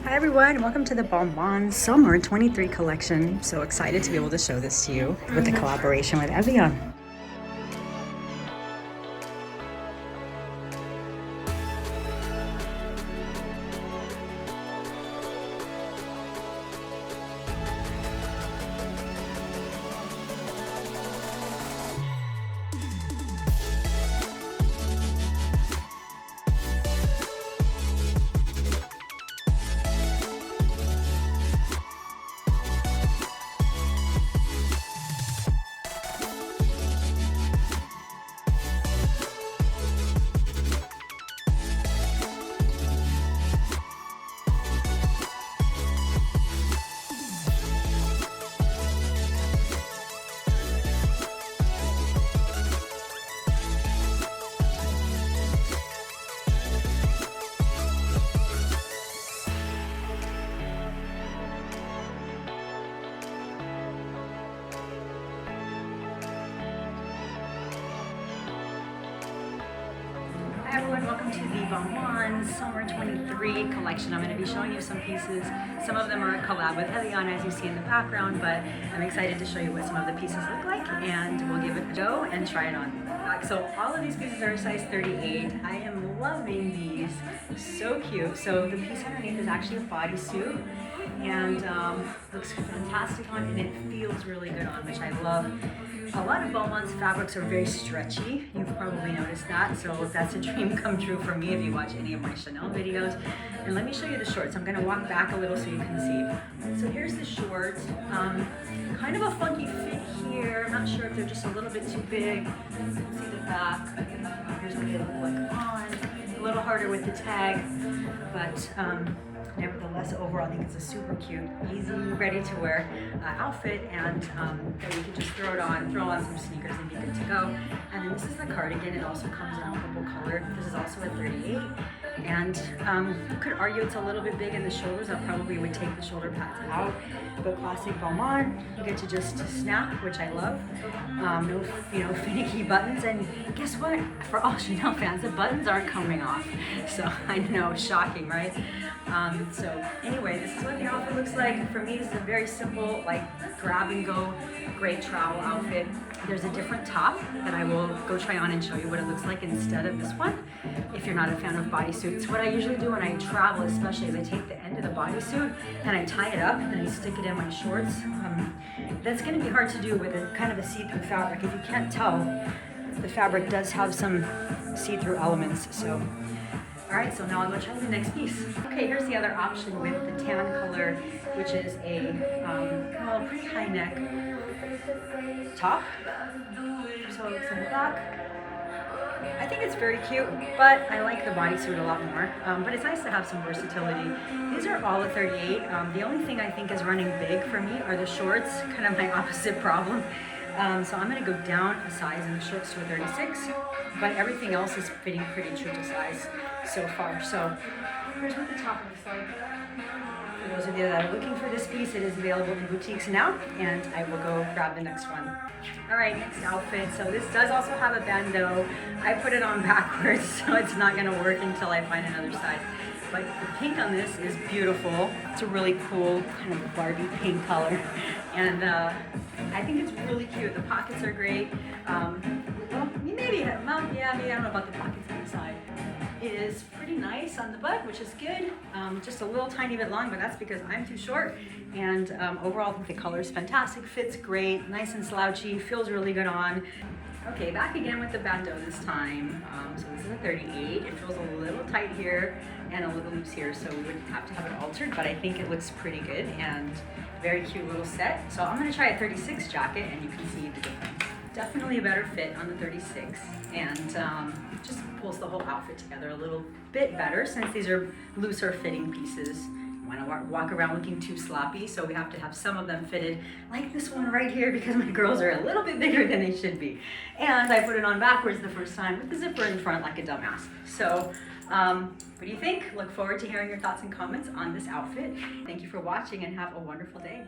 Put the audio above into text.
Hi everyone, and welcome to the Balmain Summer 23 collection. So excited to be able to show this to you with the collaboration with Evian. Hi everyone, welcome to the Balmain Summer 23 collection. I'm going to be showing you some pieces. Some of them are a collab with Evian, as you see in the background, but I'm excited to show you what some of the pieces look like, and we'll give it a go and try it on. So all of these pieces are size 38. I am loving these. So cute. So the piece underneath is actually a bodysuit, and looks fantastic on, and it feels really good on, which I love. A lot of Balmain's fabrics are very stretchy. You've probably noticed that, so that's a dream come true for me if you watch any of my Chanel videos. And let me show you the shorts. I'm gonna walk back a little so you can see. So here's the shorts. Kind of a funky fit here. I'm not sure if they're just a little bit too big. You can see the back. Here's what they look like on. A little harder with the tag, but nevertheless, overall, I think it's a super cute, easy, ready to wear outfit, and that you can just throw on some sneakers and be good to go. And then this is the cardigan. It also comes in a purple color. This is also a 38. And you could argue it's a little bit big in the shoulders. I probably would take the shoulder pads out. But classic Balmain, you get to just snap, which I love. No, finicky buttons. And guess what? For all Chanel fans, the buttons aren't coming off. So I know, shocking, right? So anyway, this is what the outfit looks like. For me, this is a very simple, like, grab and go, great travel outfit. There's a different top that I will go try on and show you what it looks like instead of this one, if you're not a fan of bodysuits. What I usually do when I travel, especially, is I take the end of the bodysuit and I tie it up and I stick it in my shorts. That's going to be hard to do with a kind of a see-through fabric. If you can't tell, the fabric does have some see-through elements. So all right, so now I'm going to try the next piece. Okay, here's the other option with the tan color, which is a pretty high neck top. So it looks in the back. I think it's very cute, but I like the bodysuit a lot more. But it's nice to have some versatility. These are all a 38. The only thing I think is running big for me are the shorts, kind of my opposite problem. So I'm going to go down a size in the shorts to a 36, but everything else is fitting pretty true to size so far. So here's what the top looks like. For those of you that are looking for this piece, it is available in boutiques now, and I will go grab the next one. All right, next outfit. So this does also have a bandeau. I put it on backwards, so it's not going to work until I find another size. But the pink on this is beautiful. It's a really cool kind of Barbie pink color, and I think it's really cute. The pockets are great. Well, maybe I don't know about the pockets on the side. It is pretty nice on the butt, which is good. Just a little tiny bit long, but that's because I'm too short. And overall, I think the color is fantastic. Fits great, nice and slouchy, feels really good on. Okay, back again with the bandeau this time. So this is a 38. It feels a little tight here and a little loose here, so we would have to have it altered, but I think it looks pretty good and very cute little set. So I'm gonna try a 36 jacket and you can see the difference. Definitely a better fit on the 36, and just pulls the whole outfit together a little bit better since these are looser fitting pieces. Want to walk around looking too sloppy, so we have to have some of them fitted like this one right here because my girls are a little bit bigger than they should be. And I put it on backwards the first time with the zipper in front like a dumbass. So what do you think? Look forward to hearing your thoughts and comments on this outfit. Thank you for watching and have a wonderful day.